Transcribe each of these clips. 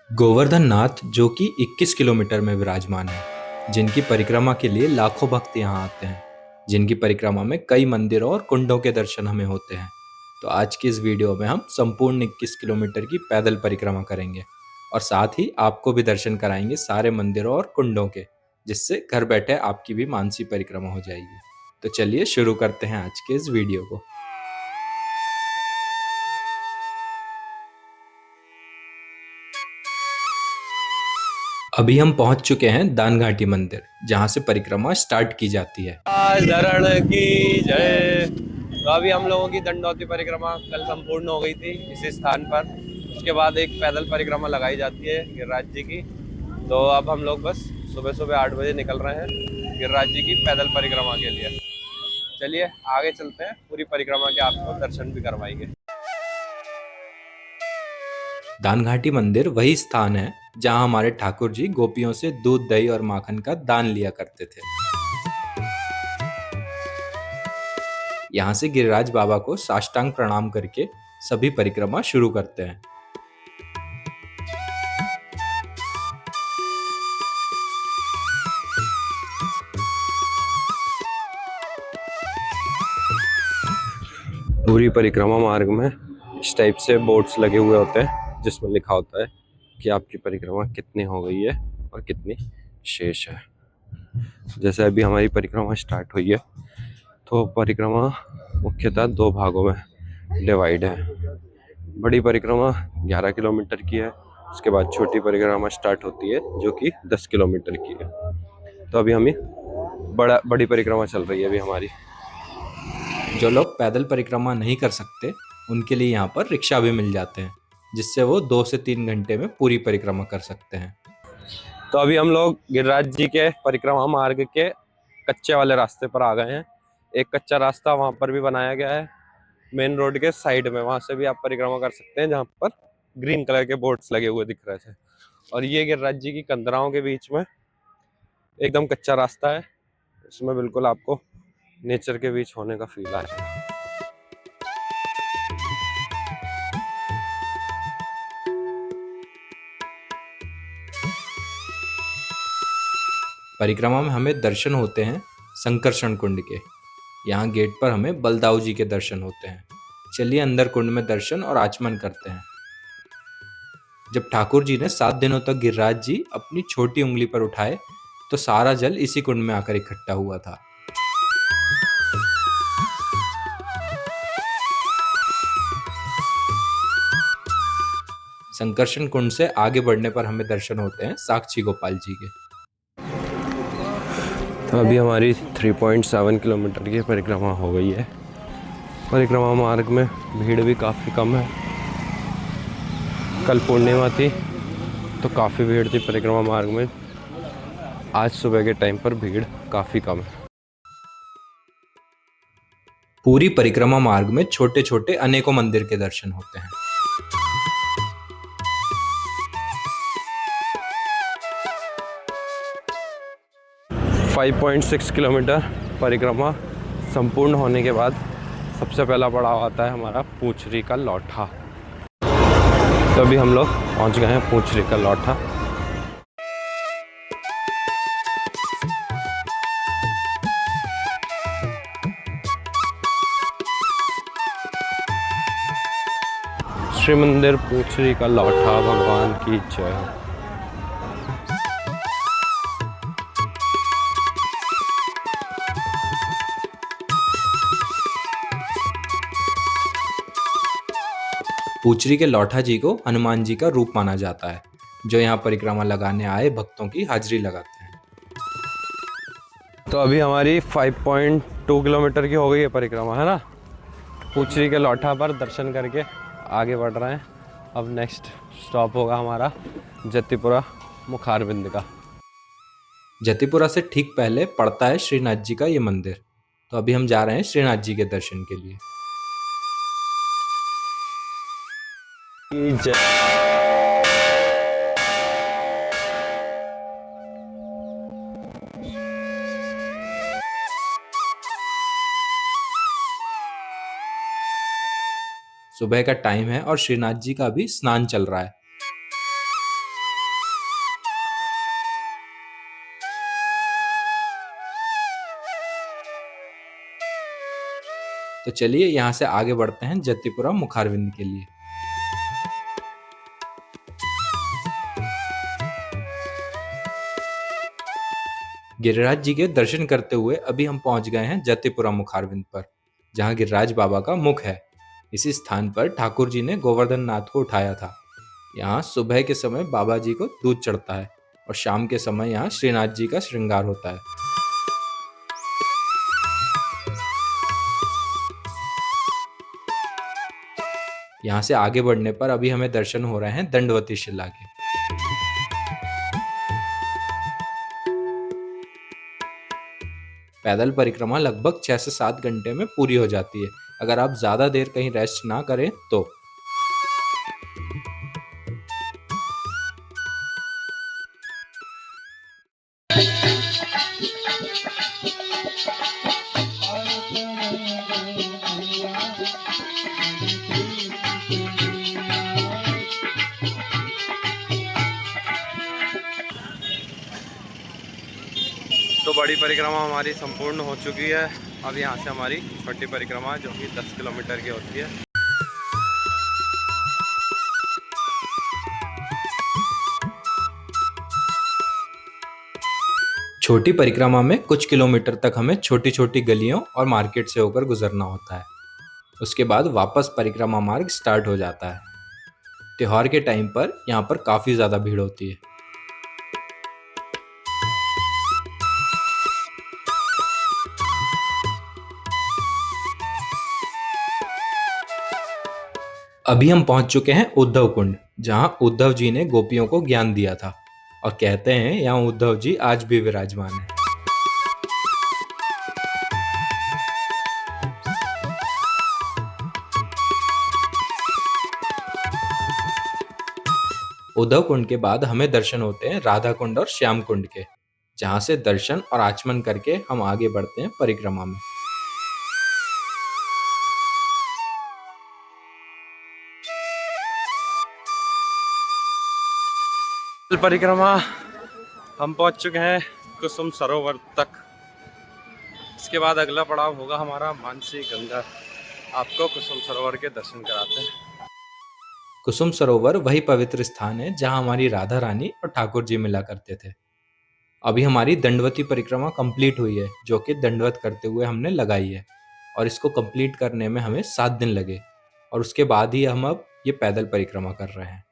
गोवर्धन नाथ जो कि 21 किलोमीटर में विराजमान है, जिनकी परिक्रमा के लिए लाखों भक्त यहाँ आते हैं, जिनकी परिक्रमा में कई मंदिरों और कुंडों के दर्शन हमें होते हैं। तो आज की इस वीडियो में हम संपूर्ण 21 किलोमीटर की पैदल परिक्रमा करेंगे और साथ ही आपको भी दर्शन कराएंगे सारे मंदिरों और कुंडों के, जिससे घर बैठे आपकी भी मानसिक परिक्रमा हो जाएगी। तो चलिए शुरू करते हैं आज के इस वीडियो को। अभी हम पहुंच चुके हैं दान घाटी मंदिर, जहां से परिक्रमा स्टार्ट की जाती है। धरण की जय। तो अभी हम लोगों की दंडौती परिक्रमा कल संपूर्ण हो गई थी इसी स्थान पर। उसके बाद एक पैदल परिक्रमा लगाई जाती है गिरिराज जी की। तो अब हम लोग बस सुबह सुबह 8 बजे निकल रहे हैं गिरिराज जी की पैदल परिक्रमा के लिए। चलिए आगे चलते हैं, पूरी परिक्रमा के आपको दर्शन भी करवाएंगे। दान घाटी मंदिर वही स्थान है जहां हमारे ठाकुर जी गोपियों से दूध, दही और माखन का दान लिया करते थे। यहाँ से गिरिराज बाबा को साष्टांग प्रणाम करके सभी परिक्रमा शुरू करते हैं। पूरी परिक्रमा मार्ग में इस टाइप से बोर्ड्स लगे हुए होते हैं जिसमें लिखा होता है कि आपकी परिक्रमा कितनी हो गई है और कितनी शेष है। जैसे अभी हमारी परिक्रमा स्टार्ट हुई है, तो परिक्रमा मुख्यतः दो भागों में डिवाइड है। बड़ी परिक्रमा 11 किलोमीटर की है, उसके बाद छोटी परिक्रमा स्टार्ट होती है जो कि 10 किलोमीटर की है। तो अभी हमें बड़ी परिक्रमा चल रही है अभी हमारी। जो लोग पैदल परिक्रमा नहीं कर सकते, उनके लिए यहाँ पर रिक्शा भी मिल जाते हैं, जिससे वो 2 से 3 घंटे में पूरी परिक्रमा कर सकते हैं। तो अभी हम लोग गिरिराज जी के परिक्रमा मार्ग के कच्चे वाले रास्ते पर आ गए हैं। एक कच्चा रास्ता वहां पर भी बनाया गया है मेन रोड के साइड में, वहां से भी आप परिक्रमा कर सकते हैं, जहां पर ग्रीन कलर के बोर्ड्स लगे हुए दिख रहे थे। और ये गिरिराज जी की कंदराओं के बीच में एकदम कच्चा रास्ता है, इसमें बिल्कुल आपको नेचर के बीच होने का फील आएगा। परिक्रमा में हमें दर्शन होते हैं संकर्षण कुंड के। यहाँ गेट पर हमें बलदाऊ जी के दर्शन होते हैं। चलिए अंदर कुंड में दर्शन और आचमन करते हैं। जब ठाकुर जी ने 7 दिनों तक गिरिराज जी अपनी छोटी उंगली पर उठाए, तो सारा जल इसी कुंड में आकर इकट्ठा हुआ था। संकर्षण कुंड से आगे बढ़ने पर हमें दर्शन होते हैं साक्षी गोपाल जी के। तो अभी हमारी 3.7 किलोमीटर की परिक्रमा हो गई है। परिक्रमा मार्ग में भीड़ भी काफ़ी कम है। कल पूर्णिमा थी तो काफ़ी भीड़ थी परिक्रमा मार्ग में। आज सुबह के टाइम पर भीड़ काफ़ी कम है। पूरी परिक्रमा मार्ग में छोटे छोटे अनेकों मंदिर के दर्शन होते हैं। फाइव 5.6 किलोमीटर परिक्रमा संपूर्ण होने के बाद सबसे पहला पड़ाव आता है हमारा पूंछरी का लौठा। तो अभी हम लोग पहुंच गए हैं पूंछरी का लौठा। श्री मंदिर पूंछरी का लौठा भगवान की जय हो। पूंछरी के लौठा जी को हनुमान जी का रूप माना जाता है, जो यहाँ परिक्रमा लगाने आए भक्तों की हाजिरी लगाते हैं। तो अभी हमारी 5.2 किलोमीटर की हो गई है परिक्रमा, है ना। पूंछरी के लौठा पर दर्शन करके आगे बढ़ रहे हैं। अब नेक्स्ट स्टॉप होगा हमारा जतिपुरा मुखारबिंद का। जतिपुरा से ठीक पहले पड़ता है श्रीनाथ जी का ये मंदिर। तो अभी हम जा रहे हैं श्रीनाथ जी के दर्शन के लिए। सुबह का टाइम है और श्रीनाथ जी का भी स्नान चल रहा है। तो चलिए यहाँ से आगे बढ़ते हैं जतिपुरा मुखारविंद के लिए। गिरिराज जी के दर्शन करते हुए अभी हम पहुंच गए हैं जतिपुरा मुखारविंद पर, जहां गिरिराज बाबा का मुख है। इसी स्थान पर ठाकुर जी ने गोवर्धन नाथ को उठाया था। यहाँ सुबह के समय बाबा जी को दूध चढ़ता है और शाम के समय यहाँ श्रीनाथ जी का श्रृंगार होता है। यहाँ से आगे बढ़ने पर अभी हमें दर्शन हो रहे हैं दंडवती शिला के। पैदल परिक्रमा लगभग 6 से 7 घंटे में पूरी हो जाती है, अगर आप ज्यादा देर कहीं रेस्ट ना करें तो। तो बड़ी परिक्रमा हमारी संपूर्ण हो चुकी है। अब यहाँ से हमारी छोटी परिक्रमा जो कि 10 किलोमीटर की होती है। छोटी परिक्रमा में कुछ किलोमीटर तक हमें छोटी छोटी गलियों और मार्केट से होकर गुजरना होता है। उसके बाद वापस परिक्रमा मार्ग स्टार्ट हो जाता है। त्योहार के टाइम पर यहाँ पर काफी ज्यादा भीड़ होती है। अभी हम पहुंच चुके हैं उद्धव कुंड, जहां उद्धव जी ने गोपियों को ज्ञान दिया था और कहते हैं यहाँ उद्धव जी आज भी विराजमान है। उद्धव कुंड के बाद हमें दर्शन होते हैं राधा कुंड और श्याम कुंड के, जहां से दर्शन और आचमन करके हम आगे बढ़ते हैं परिक्रमा में। परिक्रमा हम पहुंच चुके हैं कुसुम सरोवर तक। इसके बाद अगला पड़ाव होगा हमारा मानसी गंगा। आपको कुसुम सरोवर के दर्शन कराते हैं। कुसुम सरोवर वही पवित्र स्थान है जहां हमारी राधा रानी और ठाकुर जी मिला करते थे। अभी हमारी दंडवती परिक्रमा कंप्लीट हुई है, जो कि दंडवत करते हुए हमने लगाई है, और इसको कंप्लीट करने में हमें 7 दिन लगे, और उसके बाद ही हम अब ये पैदल परिक्रमा कर रहे हैं।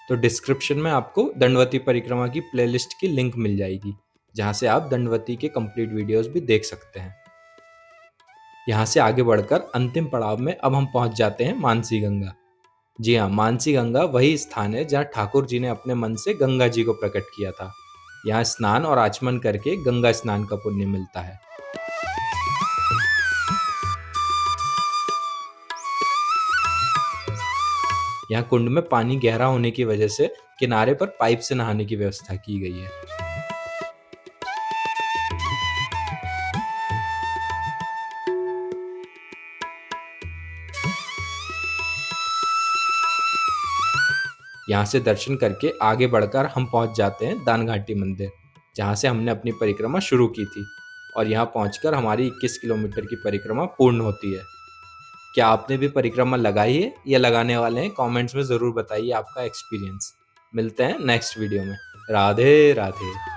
तो डिस्क्रिप्शन में आपको दंडवती परिक्रमा की प्लेलिस्ट की लिंक मिल जाएगी, जहां से आप दंडवती के कंप्लीट वीडियोस भी देख सकते हैं। यहाँ से आगे बढ़कर अंतिम पड़ाव में अब हम पहुंच जाते हैं मानसी गंगा। जी हाँ, मानसी गंगा वही स्थान है जहाँ ठाकुर जी ने अपने मन से गंगा जी को प्रकट किया था। यहाँ स्नान और आचमन करके गंगा स्नान का पुण्य मिलता है। यहाँ कुंड में पानी गहरा होने की वजह से किनारे पर पाइप से नहाने की व्यवस्था की गई है। यहाँ से दर्शन करके आगे बढ़कर हम पहुंच जाते हैं दानघाटी मंदिर, जहाँ से हमने अपनी परिक्रमा शुरू की थी, और यहाँ पहुंचकर हमारी 21 किलोमीटर की परिक्रमा पूर्ण होती है। क्या आपने भी परिक्रमा लगाई है या लगाने वाले हैं? कमेंट्स में ज़रूर बताइए आपका एक्सपीरियंस। मिलते हैं नेक्स्ट वीडियो में। राधे राधे।